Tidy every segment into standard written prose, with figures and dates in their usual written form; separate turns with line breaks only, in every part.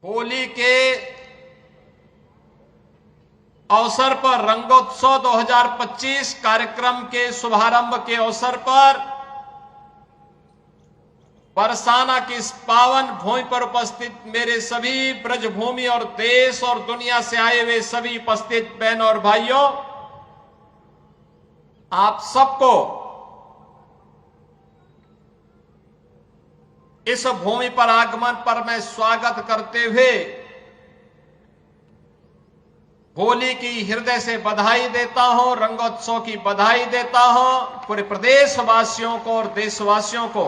होली के अवसर पर रंगोत्सव 2025 कार्यक्रम के शुभारंभ के अवसर पर बरसाना की इस पावन भूमि पर उपस्थित मेरे सभी ब्रजभूमि और देश और दुनिया से आए हुए सभी उपस्थित बहनों और भाइयों, आप सबको इस भूमि पर आगमन पर मैं स्वागत करते हुए होली की हृदय से बधाई देता हूं, रंगोत्सव की बधाई देता हूं। पूरे प्रदेशवासियों को और देशवासियों को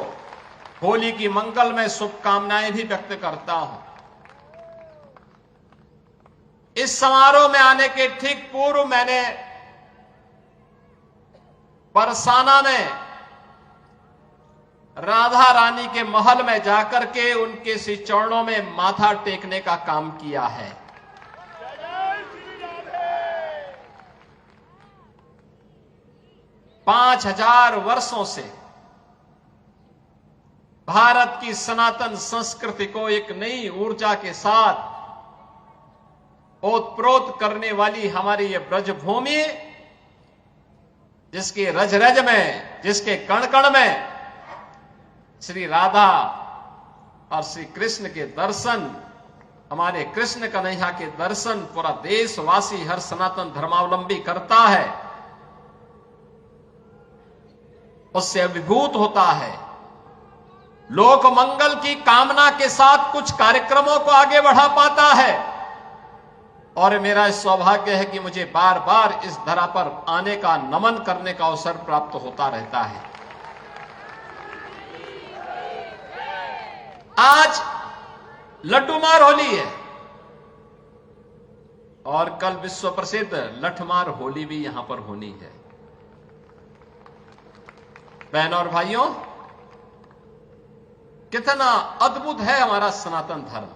होली की मंगलमय शुभकामनाएं भी व्यक्त करता हूं। इस समारोह में आने के ठीक पूर्व मैंने बरसाना में राधा रानी के महल में जाकर के उनके श्री चरणों में माथा टेकने का काम किया है। पांच 5000 वर्षों से भारत की सनातन संस्कृति को एक नई ऊर्जा के साथ ओतप्रोत करने वाली हमारी ये ब्रजभूमि, जिसके रज रज में, जिसके कण कण में श्री राधा और श्री कृष्ण के दर्शन, हमारे कृष्ण कन्हैया के दर्शन पूरा देशवासी, हर सनातन धर्मावलंबी करता है, उससे अभिभूत होता है। लोक मंगल की कामना के साथ कुछ कार्यक्रमों को आगे बढ़ा पाता है। और मेरा सौभाग्य है कि मुझे बार बार इस धरा पर आने का, नमन करने का अवसर प्राप्त होता रहता है। आज लड्डूमार होली है और कल विश्व प्रसिद्ध लठमार होली भी यहां पर होनी है। बहनों और भाइयों, कितना अद्भुत है हमारा सनातन धर्म।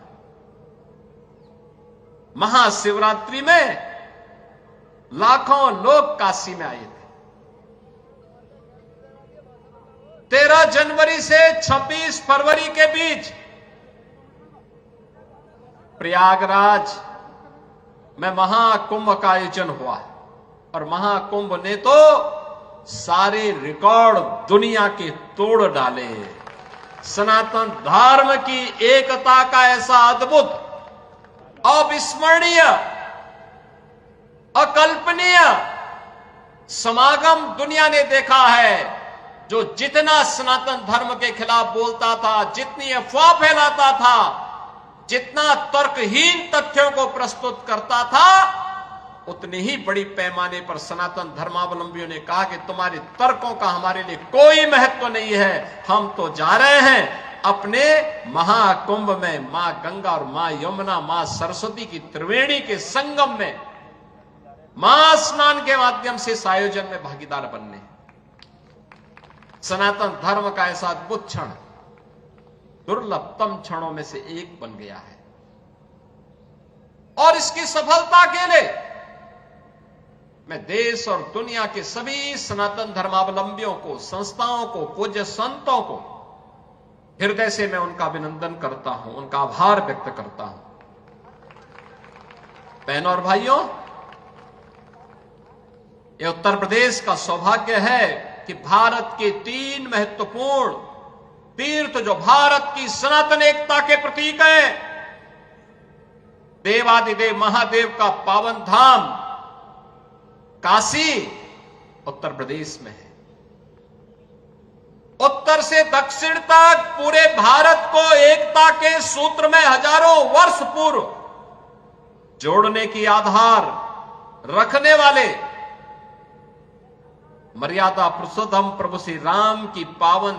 महाशिवरात्रि में लाखों लोग काशी में आए थे। 13 जनवरी से 26 फरवरी के बीच प्रयागराज में महाकुंभ का आयोजन हुआ और महाकुंभ ने तो सारे रिकॉर्ड दुनिया के तोड़ डाले। सनातन धर्म की एकता का ऐसा अद्भुत, अविस्मरणीय, अकल्पनीय समागम दुनिया ने देखा है। जो जितना सनातन धर्म के खिलाफ बोलता था, जितनी अफवाह फैलाता था, जितना तर्कहीन तथ्यों को प्रस्तुत करता था, उतनी ही बड़ी पैमाने पर सनातन धर्मावलंबियों ने कहा कि तुम्हारे तर्कों का हमारे लिए कोई महत्व नहीं है, हम तो जा रहे हैं अपने महाकुंभ में मां गंगा और मां यमुना, मां सरस्वती की त्रिवेणी के संगम में मां स्नान के माध्यम से इस आयोजन में भागीदार बनने। सनातन धर्म का ऐसा अद्भुत क्षण दुर्लभतम क्षणों में से एक बन गया है। और इसकी सफलता के लिए मैं देश और दुनिया के सभी सनातन धर्मावलंबियों को, संस्थाओं को, पूज्य संतों को हृदय से मैं उनका अभिनंदन करता हूं, उनका आभार व्यक्त करता हूं। बहनों और भाइयों, यह उत्तर प्रदेश का सौभाग्य है कि भारत के 3 महत्वपूर्ण तीर्थ, जो भारत की सनातन एकता के प्रतीक है, देवादिदेव महादेव का पावन धाम काशी उत्तर प्रदेश में है। उत्तर से दक्षिण तक पूरे भारत को एकता के सूत्र में हजारों वर्ष पूर्व जोड़ने की आधार रखने वाले मर्यादा पुरुषोत्तम प्रभु श्री राम की पावन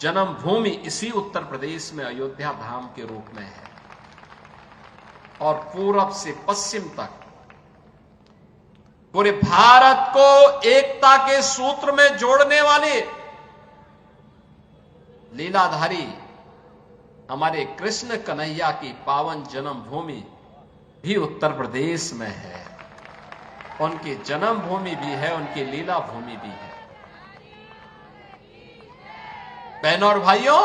जन्मभूमि इसी उत्तर प्रदेश में अयोध्या धाम के रूप में है। और पूरब से पश्चिम तक पूरे भारत को एकता के सूत्र में जोड़ने वाले लीलाधारी हमारे कृष्ण कन्हैया की पावन जन्मभूमि भी उत्तर प्रदेश में है। उनकी जन्मभूमि भी है, उनकी लीला भूमि भी है। बहनों और भाइयों,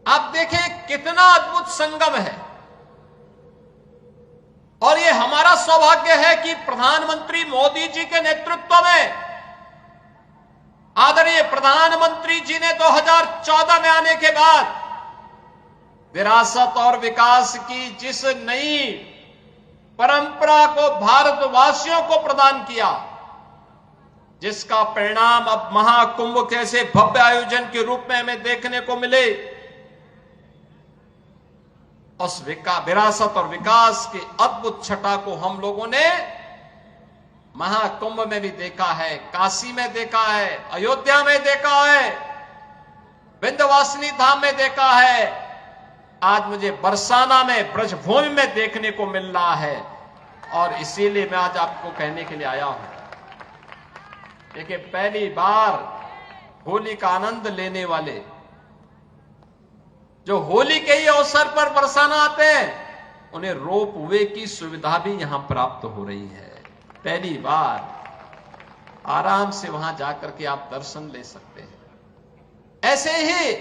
आप देखें कितना अद्भुत संगम है। और ये हमारा सौभाग्य है कि प्रधानमंत्री मोदी जी के नेतृत्व में, आदरणीय प्रधानमंत्री जी ने 2014 में आने के बाद विरासत और विकास की जिस नई परंपरा को भारतवासियों को प्रदान किया, जिसका परिणाम अब महाकुंभ जैसे भव्य आयोजन के रूप में हमें देखने को मिले, उस विरासत और विकास की अद्भुत छटा को हम लोगों ने महाकुंभ में भी देखा है, काशी में देखा है, अयोध्या में देखा है, विंध्यवासिनी धाम में देखा है, आज मुझे बरसाना में ब्रजभूमि में देखने को मिल रहा है। और इसीलिए मैं आज आपको कहने के लिए आया हूं, देखिए पहली बार होली का आनंद लेने वाले, जो होली के ही अवसर पर बरसाना आते हैं, उन्हें रोप वे की सुविधा भी यहां प्राप्त हो रही है। पहली बार आराम से वहां जाकर के आप दर्शन ले सकते हैं। ऐसे ही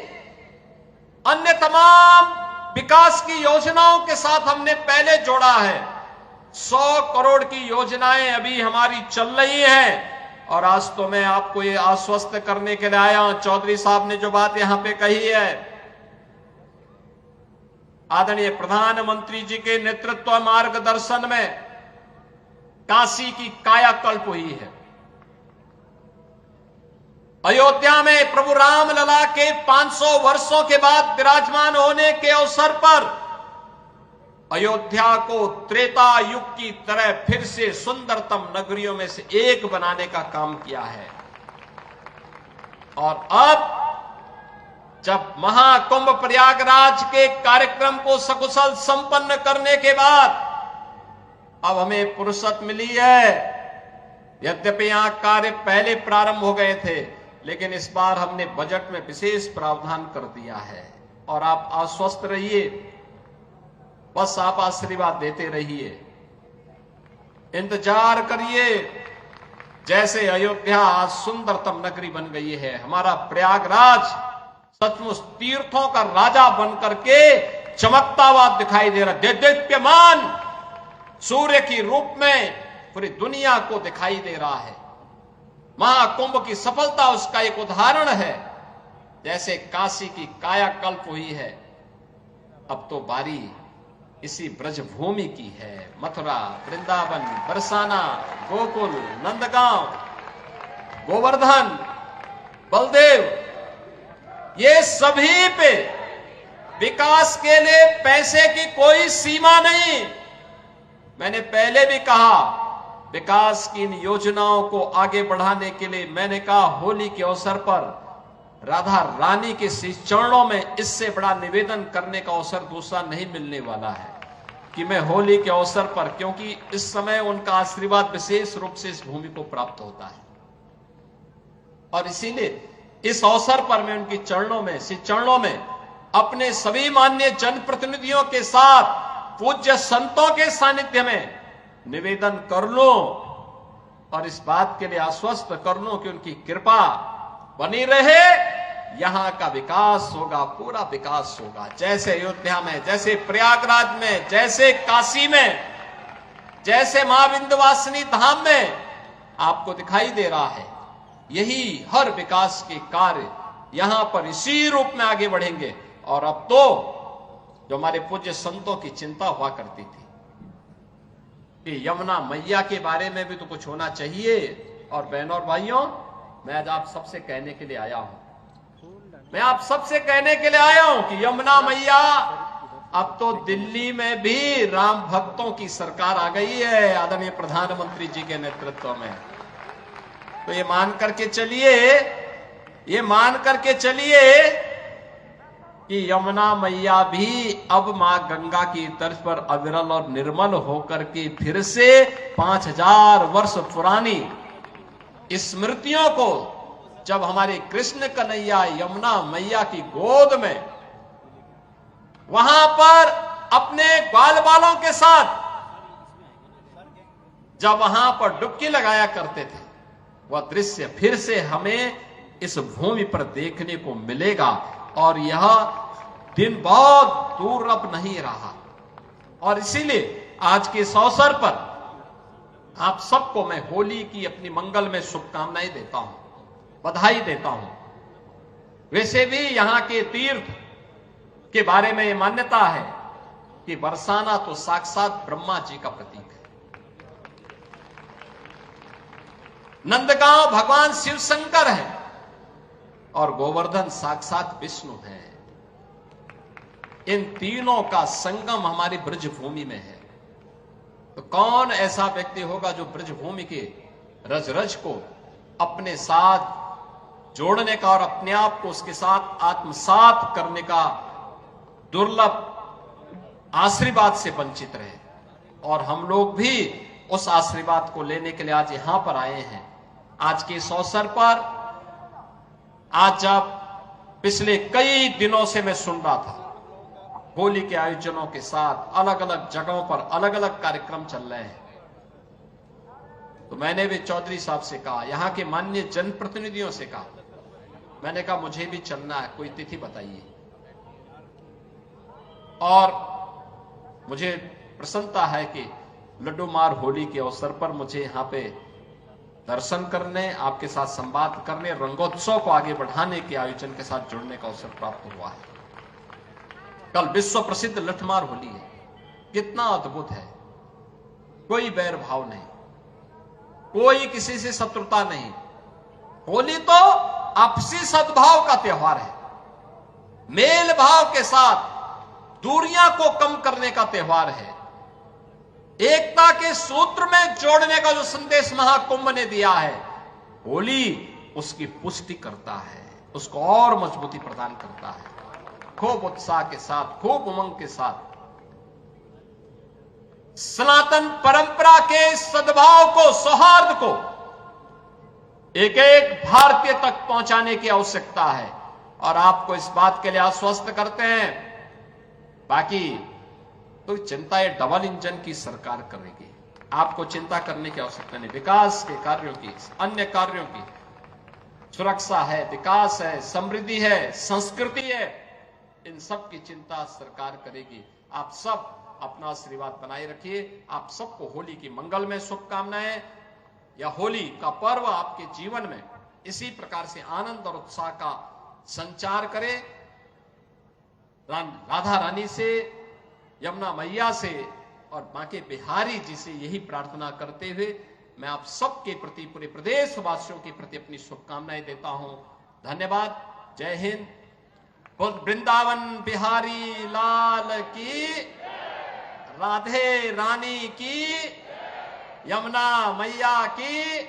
अन्य तमाम विकास की योजनाओं के साथ हमने पहले जोड़ा है। 100 करोड़ की योजनाएं अभी हमारी चल रही हैं। और आज तो मैं आपको ये आश्वस्त करने के लिए आया हूं, चौधरी साहब ने जो बात यहां पे कही है, आदरणीय प्रधानमंत्री जी के नेतृत्व मार्गदर्शन में काशी की कायाकल्प हुई है। अयोध्या में प्रभु राम लला के 500 वर्षों के बाद विराजमान होने के अवसर पर अयोध्या को त्रेता युग की तरह फिर से सुंदरतम नगरियों में से एक बनाने का काम किया है। और अब जब महाकुंभ प्रयागराज के कार्यक्रम को सकुशल संपन्न करने के बाद अब हमें फुर्सत मिली है। यद्यपि यहां कार्य पहले प्रारंभ हो गए थे, लेकिन इस बार हमने बजट में विशेष प्रावधान कर दिया है। और आप आश्वस्त रहिए, बस आप आशीर्वाद देते रहिए, इंतजार करिए। जैसे अयोध्या आज सुंदरतम नगरी बन गई है, हमारा प्रयागराज सचमुच तीर्थों का राजा बनकर के चमकता हुआ दिखाई दे रहा है। दीप्यमान सूर्य की रूप में पूरी दुनिया को दिखाई दे रहा है। महाकुंभ की सफलता उसका एक उदाहरण है। जैसे काशी की कायाकल्प हुई है, अब तो बारी इसी ब्रजभूमि की है। मथुरा, वृंदावन, बरसाना, गोकुल, नंदगांव, गोवर्धन, बलदेव, ये सभी पे विकास के लिए पैसे की कोई सीमा नहीं। मैंने पहले भी कहा, विकास की इन योजनाओं को आगे बढ़ाने के लिए मैंने कहा होली के अवसर पर राधा रानी के चरणों में इससे बड़ा निवेदन करने का अवसर दूसरा नहीं मिलने वाला है कि मैं होली के अवसर पर, क्योंकि इस समय उनका आशीर्वाद विशेष रूप से इस भूमि को प्राप्त होता है। और इसीलिए इस अवसर पर मैं उनकी चरणों में अपने सभी माननीय जनप्रतिनिधियों के साथ पूज्य संतों के सानिध्य में निवेदन कर लूं और इस बात के लिए आश्वस्त कर लूं कि उनकी कृपा बनी रहे। यहां का विकास होगा, पूरा विकास होगा। जैसे अयोध्या में, जैसे प्रयागराज में, जैसे काशी में, जैसे मां विंध्यवासिनी धाम में आपको दिखाई दे रहा है, यही हर विकास के कार्य यहां पर इसी रूप में आगे बढ़ेंगे। और अब तो जो हमारे पूज्य संतों की चिंता हुआ करती थी कि यमुना मैया के बारे में भी तो कुछ होना चाहिए। और बहनों और भाइयों, मैं आज आप सबसे कहने के लिए आया हूं, मैं आप सबसे कहने के लिए आया हूं कि यमुना मैया, अब तो दिल्ली में भी राम भक्तों की सरकार आ गई है आदरणीय प्रधानमंत्री जी के नेतृत्व में। तो ये मान करके चलिए कि यमुना मैया भी अब मां गंगा की तर्ज पर अविरल और निर्मल होकर के फिर से 5000 वर्ष पुरानी स्मृतियों को, जब हमारे कृष्ण कन्हैया यमुना मैया की गोद में वहां पर अपने ग्वाल बालों के साथ जब वहां पर डुबकी लगाया करते थे, वह दृश्य फिर से हमें इस भूमि पर देखने को मिलेगा। और यह दिन बहुत दूर अब नहीं रहा। और इसीलिए आज के इस अवसर पर आप सबको मैं होली की अपनी मंगल में शुभकामनाएं देता हूं, बधाई देता हूं। वैसे भी यहां के तीर्थ के बारे में यह मान्यता है कि बरसाना तो साक्षात ब्रह्मा जी का प्रतीक है। नंदगांव भगवान शिव शंकर है और गोवर्धन साक्षात विष्णु है। इन तीनों का संगम हमारी ब्रजभूमि में है। तो कौन ऐसा व्यक्ति होगा जो ब्रजभूमि के रज रज को अपने साथ जोड़ने का और अपने आप को उसके साथ आत्मसात करने का दुर्लभ आशीर्वाद से वंचित रहे। और हम लोग भी उस आशीर्वाद को लेने के लिए आज यहां पर आए हैं। आज के इस अवसर पर, आज जब पिछले कई दिनों से मैं सुन रहा था होली के आयोजनों के साथ अलग अलग जगहों पर अलग अलग कार्यक्रम चल रहे हैं, तो मैंने भी चौधरी साहब से कहा, यहां के माननीय जनप्रतिनिधियों से कहा, मैंने कहा मुझे भी चलना है, कोई तिथि बताइए। और मुझे प्रसन्नता है कि लड्डू मार होली के अवसर पर मुझे यहां पे दर्शन करने, आपके साथ संवाद करने, रंगोत्सव को आगे बढ़ाने के आयोजन के साथ जुड़ने का अवसर प्राप्त हुआ है। कल विश्व प्रसिद्ध लठमार होली है, कितना अद्भुत है। कोई बैर भाव नहीं, कोई किसी से शत्रुता नहीं। होली तो आपसी सद्भाव का त्योहार है, मेल भाव के साथ दूरियां को कम करने का त्योहार है, एकता के सूत्र में जोड़ने का जो संदेश महाकुंभ ने दिया है, होली उसकी पुष्टि करता है, उसको और मजबूती प्रदान करता है। खूब उत्साह के साथ, खूब उमंग के साथ सनातन परंपरा के सद्भाव को, सौहार्द को एक एक भारतीय तक पहुंचाने की आवश्यकता है। और आपको इस बात के लिए आश्वस्त करते हैं, बाकी तो चिंता ये डबल इंजन की सरकार करेगी, आपको चिंता करने की आवश्यकता नहीं। विकास के कार्यों की, अन्य कार्यों की, सुरक्षा है, विकास है, समृद्धि है, संस्कृति है, इन सब की चिंता सरकार करेगी। आप सब अपना आशीर्वाद बनाए रखिए। आप सबको होली की मंगल में शुभकामनाएं। या होली का पर्व आपके जीवन में इसी प्रकार से आनंद और उत्साह का संचार करे। राधा रानी से, यमुना मैया से और बांके बिहारी जी से यही प्रार्थना करते हुए मैं आप सबके प्रति, पूरे प्रदेशवासियों के प्रति अपनी शुभकामनाएं देता हूं। धन्यवाद। जय हिंद। वृंदावन बिहारी लाल की, राधे रानी की, यमुना मैया की।